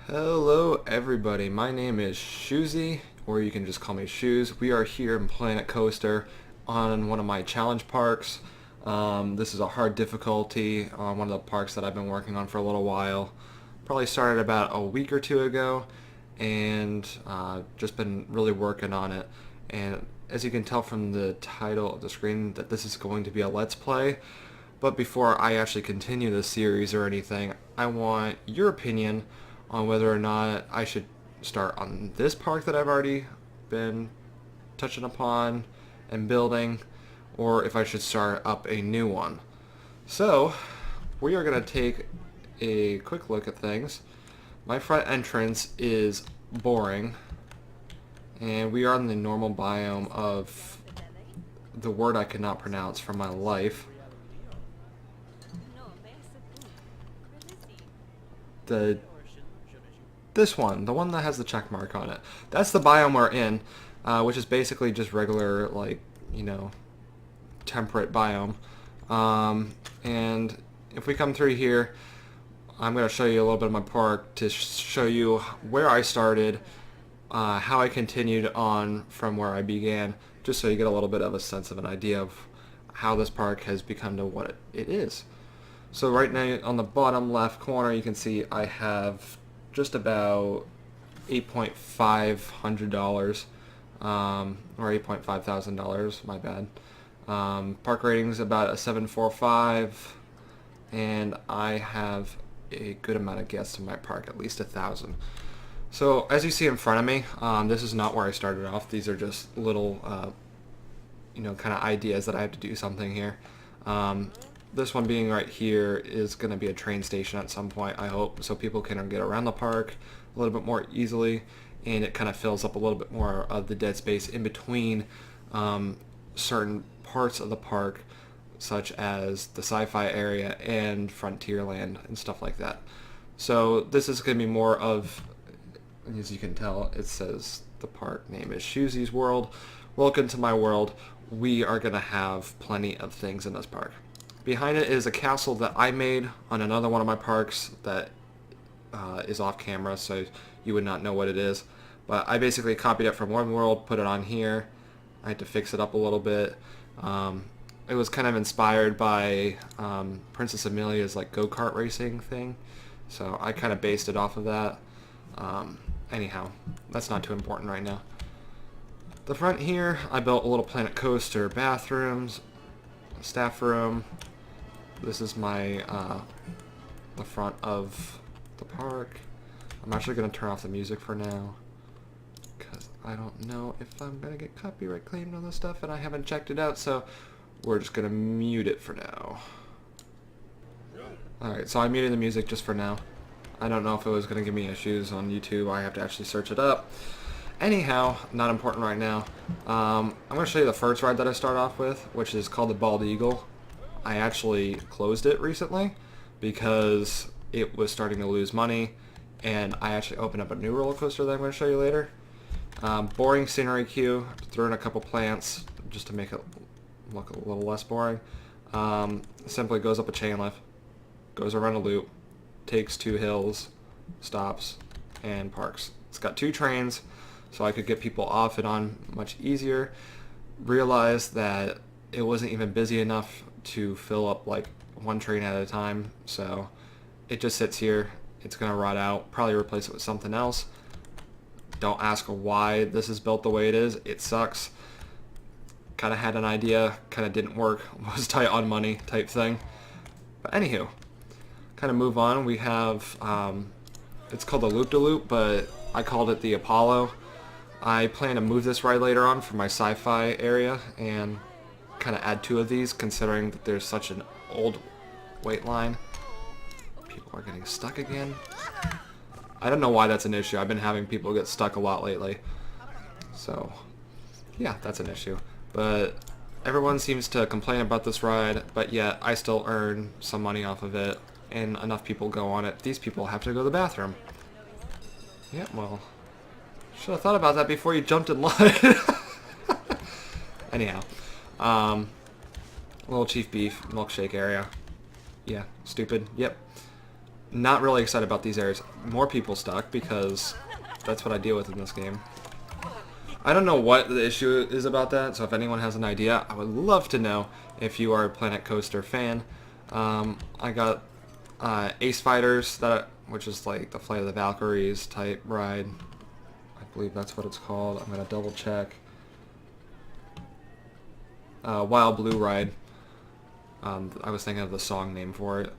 Hello everybody, my name is Schoesse, or you can just call me Shoes. We are here in Planet Coaster on one of my challenge parks. This is a hard difficulty on one of the parks that I've been working on for a little while. Probably started about a week or two ago and just been really working on it. And as you can tell from the title of the screen that this is going to be a Let's Play. But before I actually continue the series or anything, I want your opinion on whether or not I should start on this park that I've already been touching upon and building, or if I should start up a new one. So, we are going to take a quick look at things. My front entrance is boring, and we are in the normal biome of the word I cannot pronounce for my life. This one, the one that has the check mark on it. That's the biome we're in, which is basically just regular, like, temperate biome. And if we come through here, I'm going to show you a little bit of my park to show you where I started, how I continued on from where I began, just so you get a little bit of a sense of an idea of how this park has become to what it is. So right now on the bottom left corner you can see I have just about $8,500 or $8,500, my bad. Park rating's about a 7.45, and I have a good amount of guests in my park, at least 1,000. So as you see in front of me, this is not where I started off. These are just little kind of ideas that I have to do something here. This one being right here is going to be a train station at some point, I hope, so people can get around the park a little bit more easily, and it kind of fills up a little bit more of the dead space in between certain parts of the park, such as the sci-fi area and Frontierland and stuff like that. So this is going to be more of, as you can tell, it says the park name is Schoesse's World. Welcome to my world. We are going to have plenty of things in this park. Behind it is a castle that I made on another one of my parks that is off camera, so you would not know what it is. But I basically copied it from one world, put it on here. I had to fix it up a little bit. It was kind of inspired by Princess Amelia's go-kart racing thing, so I kind of based it off of that. Anyhow, that's not too important right now. The front here, I built a little Planet Coaster bathrooms, staff room. This is my the front of the park. I'm actually going to turn off the music for now because I don't know if I'm going to get copyright claimed on this stuff, and I haven't checked it out, so we're just going to mute it for now. Alright, so I muted the music just for now. I don't know if it was going to give me issues on YouTube. I have to actually search it up. Anyhow, not important right now. I'm going to show you the first ride that I start off with, which is called the Bald Eagle. I actually closed it recently because it was starting to lose money, and I actually opened up a new roller coaster that I'm going to show you later. Boring scenery queue, threw in a couple plants just to make it look a little less boring. Simply goes up a chain lift, goes around a loop, takes 2 hills, stops, and parks. It's got 2 trains, so I could get people off and on much easier. Realized that it wasn't even busy enough to fill up one train at a time, so it just sits here. It's gonna rot out, probably replace it with something else. Don't ask why this is built the way it is. It sucks. Kind of had an idea, kind of didn't work, was tight on money type thing. But anywho, kind of move on. We have it's called the Loop-de-Loop, but I called it the Apollo. I plan to move this ride later on for my sci-fi area and kind of add 2 of these, considering that there's such an old wait line. People are getting stuck again. I don't know why that's an issue. I've been having people get stuck a lot lately. So, yeah, that's an issue. But everyone seems to complain about this ride, but yet I still earn some money off of it, and enough people go on it. These people have to go to the bathroom. Yeah, well, should have thought about that before you jumped in line. Anyhow, little Chief Beef milkshake area. Yeah, stupid. Yep. Not really excited about these areas. More people stuck because that's what I deal with in this game. I don't know what the issue is about that, so if anyone has an idea, I would love to know if you are a Planet Coaster fan. I got Ace Fighters, which is like the Flight of the Valkyries type ride. I believe that's what it's called. I'm going to double check. Wild Blue Ride. I was thinking of the song name for it.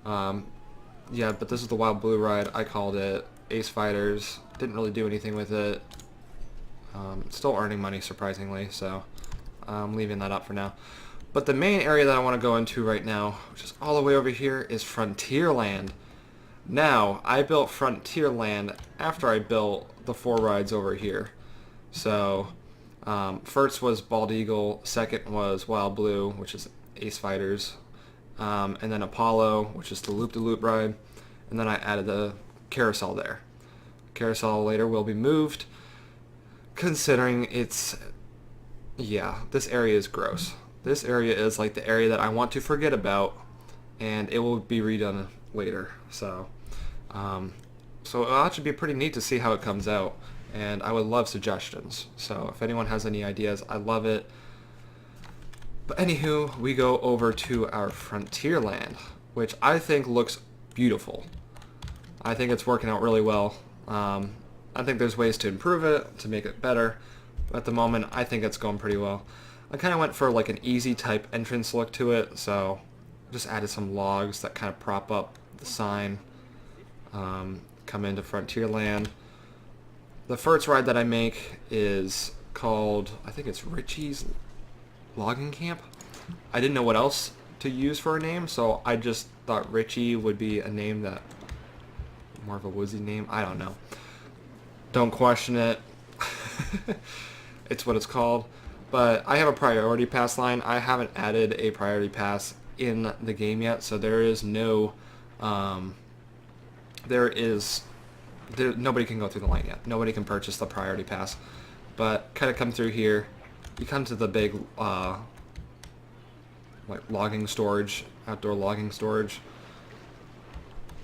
Yeah, but this is the Wild Blue Ride. I called it Ace Fighters. Didn't really do anything with it. Still earning money, surprisingly, so I'm leaving that up for now. But the main area that I want to go into right now, which is all the way over here, is Frontierland. Now, I built Frontierland after I built the 4 rides over here. So, first was Bald Eagle, second was Wild Blue, which is Ace Fighters, and then Apollo, which is the Loop-de-Loop ride, and then I added the carousel there. Carousel later will be moved, considering this area is gross. This area is like the area that I want to forget about, and it will be redone later. So it'll actually be pretty neat to see how it comes out, and I would love suggestions. So if anyone has any ideas, I love it. But anywho, we go over to our Frontierland, which I think looks beautiful. I think it's working out really well. I think there's ways to improve it, to make it better, but at the moment I think it's going pretty well. I kind of went for like an easy type entrance look to it, so just added some logs that kind of prop up the sign. Come into Frontierland. The first ride that I make is called, I think it's Richie's Logging Camp. I didn't know what else to use for a name, so I just thought Richie would be a name that, more of a woodsy name, I don't know. Don't question it. It's what it's called. But I have a priority pass line. I haven't added a priority pass in the game yet, so there is no, nobody can go through the line yet. Nobody can purchase the priority pass. But kind of come through here. You come to the big, like logging storage, outdoor logging storage.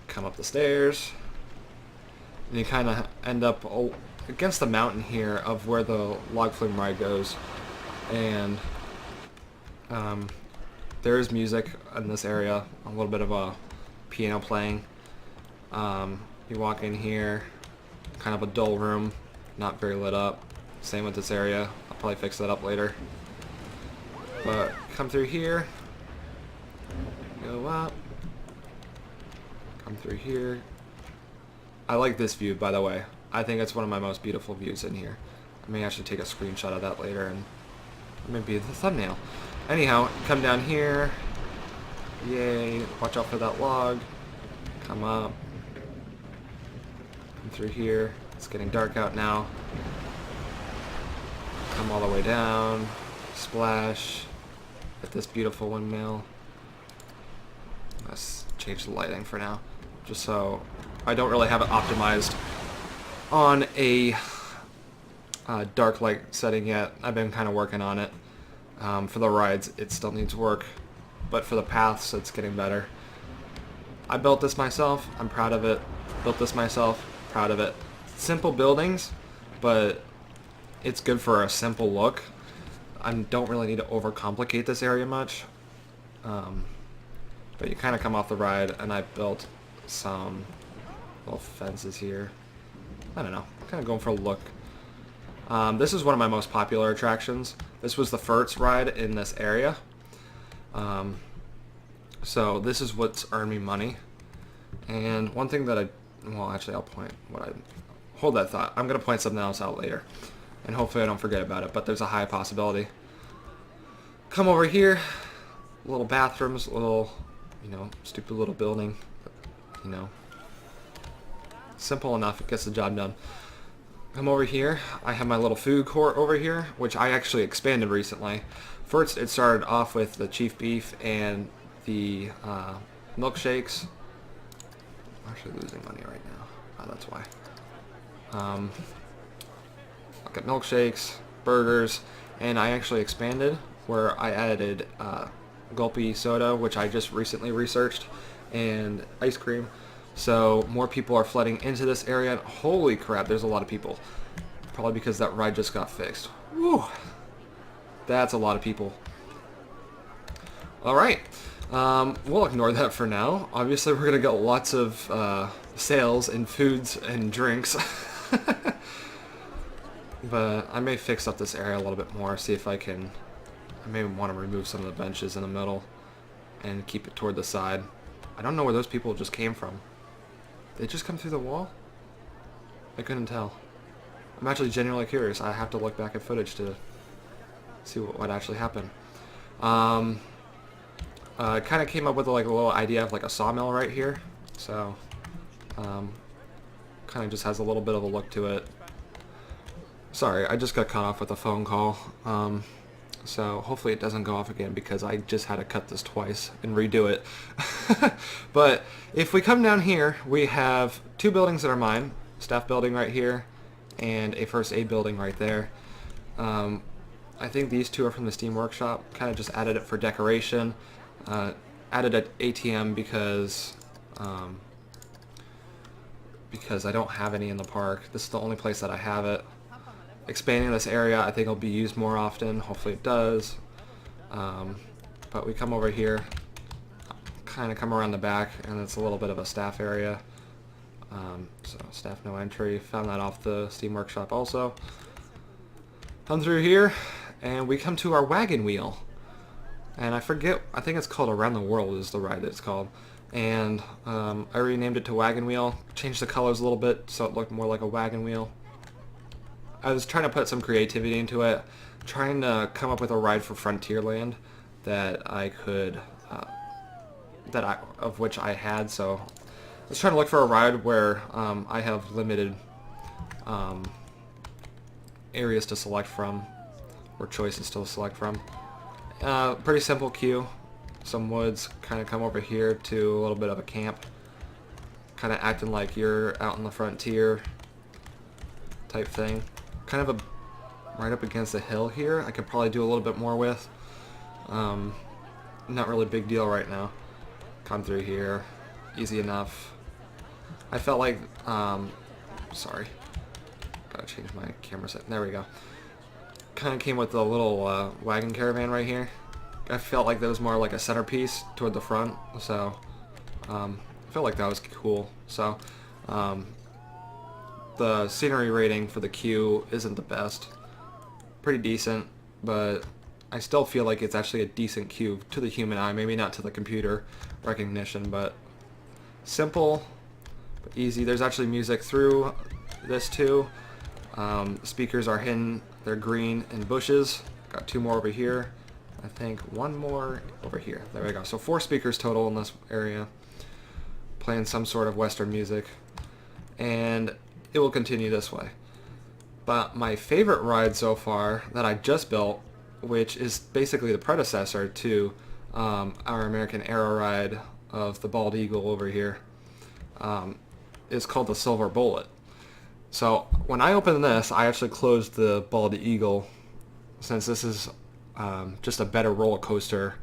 Come up the stairs. And you kind of end up against the mountain here of where the log flume ride goes. And there is music in this area, a little bit of a piano playing. You walk in here, kind of a dull room, not very lit up. Same with this area. I'll probably fix that up later. But come through here, go up, come through here. I like this view, by the way. I think it's one of my most beautiful views in here. I may actually take a screenshot of that later and maybe the thumbnail. Anyhow, come down here. Yay, watch out for that log. Come up. Come through here. It's getting dark out now. Come all the way down. Splash. At this beautiful windmill. Let's change the lighting for now. Just so I don't really have it optimized on a dark light setting yet. I've been kind of working on it. For the rides, it still needs work, but for the paths, it's getting better. I built this myself. I'm proud of it. Built this myself. Proud of it. Simple buildings, but it's good for a simple look. I don't really need to overcomplicate this area much. But you kind of come off the ride, and I built some little fences here. I don't know. I'm kind of going for a look. This is one of my most popular attractions. This was the first ride in this area. So this is what's earned me money. And one thing that well, actually I'll point hold that thought. I'm going to point something else out later. And hopefully I don't forget about it, but there's a high possibility. Come over here. Little bathrooms, little, stupid little building. Simple enough, it gets the job done. Come over here, I have my little food court over here, which I actually expanded recently. First, it started off with the chief beef and the milkshakes. I'm actually losing money right now. Oh, that's why. I've got milkshakes, burgers, and I actually expanded where I added gulpy soda, which I just recently researched, and ice cream. So more people are flooding into this area. Holy crap, there's a lot of people. Probably because that ride just got fixed. Woo! That's a lot of people. Alright. We'll ignore that for now. Obviously, we're going to get lots of sales in foods and drinks. But I may fix up this area a little bit more, see if I can... I may want to remove some of the benches in the middle and keep it toward the side. I don't know where those people just came from. Did they just come through the wall? I couldn't tell. I'm actually genuinely curious. I have to look back at footage to see what actually happened. I kind of came up with like a little idea of like a sawmill right here. So, kind of just has a little bit of a look to it. Sorry, I just got cut off with a phone call. So hopefully it doesn't go off again because I just had to cut this twice and redo it. But if we come down here, we have two buildings that are mine. Staff building right here and a first aid building right there. I think these two are from the Steam Workshop. Kind of just added it for decoration. Added an ATM because I don't have any in the park. This is the only place that I have it. Expanding this area, I think it'll be used more often. Hopefully it does. But we come over here, kind of come around the back, and it's a little bit of a staff area. So staff no entry. Found that off the Steam Workshop also. Come through here, and we come to our wagon wheel. And I forget, I think it's called Around the World is the ride that it's called. And I renamed it to Wagon Wheel. Changed the colors a little bit so it looked more like a wagon wheel. I was trying to put some creativity into it, trying to come up with a ride for Frontierland that I could, of which I had. So I was trying to look for a ride where I have limited areas to select from, or choices to select from. Pretty simple queue. Some woods, kind of come over here to a little bit of a camp. Kind of acting like you're out in the frontier type thing. Kind of right up against the hill here. I could probably do a little bit more with. Not really a big deal right now. Come through here. Easy enough. I felt like, sorry. Gotta change my camera set. There we go. Kind of came with a little wagon caravan right here. I felt like that was more like a centerpiece toward the front. So, I felt like that was cool. So, the scenery rating for the queue isn't the best. Pretty decent, but I still feel like it's actually a decent queue to the human eye. Maybe not to the computer recognition, but simple, but easy. There's actually music through this too. Speakers are hidden. They're green in bushes. Got two more over here. I think one more over here. There we go. So 4 speakers total in this area. Playing some sort of Western music. And it will continue this way. But my favorite ride so far that I just built, which is basically the predecessor to our American Aero ride of the Bald Eagle over here, is called the Silver Bullet. So when I opened this, I actually closed the Bald Eagle, since this is just a better roller coaster,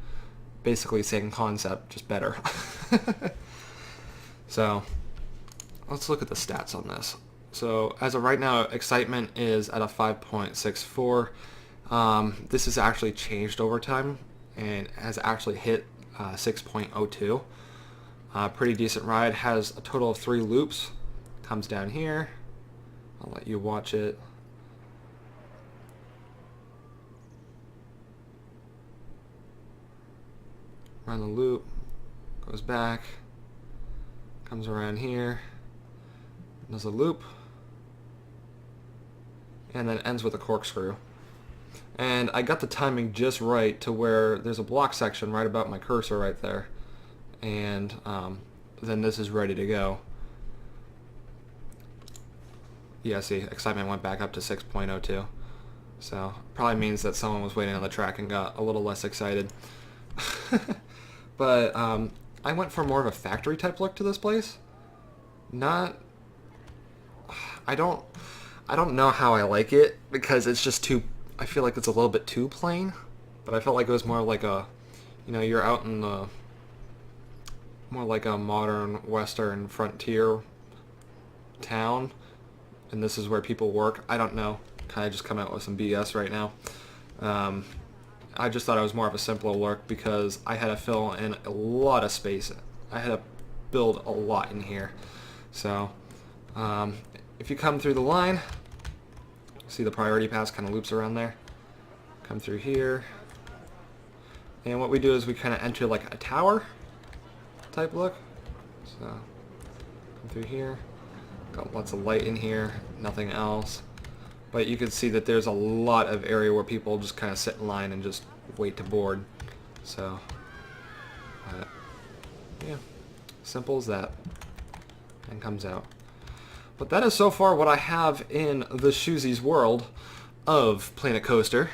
basically same concept, just better. So let's look at the stats on this. So as of right now, excitement is at a 5.64. This has actually changed over time and has actually hit 6.02. Pretty decent ride. Has a total of 3 loops. Comes down here. I'll let you watch it. Run the loop. Goes back. Comes around here. Does a loop. And then ends with a corkscrew. And I got the timing just right to where there's a block section right about my cursor right there. And then this is ready to go. Yeah, see, excitement went back up to 6.02. So, probably means that someone was waiting on the track and got a little less excited. But I went for more of a factory type look to this place. Not... I don't know how I like it, because it's just too... I feel like it's a little bit too plain. But I felt like it was more like a... You know, you're out in the... more like a modern western frontier town, and this is where people work. I don't know. Kind of just come out with some BS right now. I just thought it was more of a simpler look because I had to fill in a lot of space. I had to build a lot in here. So if you come through the line, see the priority pass kind of loops around there. Come through here. And what we do is we kind of enter like a tower type look. So come through here. Got lots of light in here, nothing else. But you can see that there's a lot of area where people just kind of sit in line and just wait to board. So, yeah, simple as that. And comes out. But that is so far what I have in the Schoesse's world of Planet Coaster.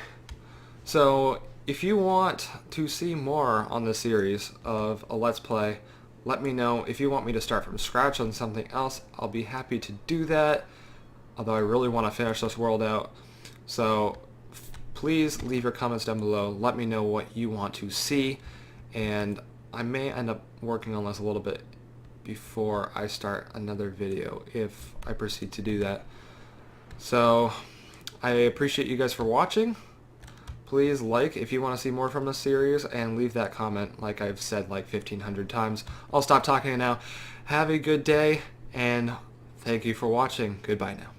So, if you want to see more on this series of a Let's Play, let me know. If you want me to start from scratch on something else, I'll be happy to do that. Although I really want to finish this world out. So please leave your comments down below. Let me know what you want to see. And I may end up working on this a little bit before I start another video if I proceed to do that. So I appreciate you guys for watching. Please like if you want to see more from this series and leave that comment like I've said like 1,500 times. I'll stop talking now. Have a good day and thank you for watching. Goodbye now.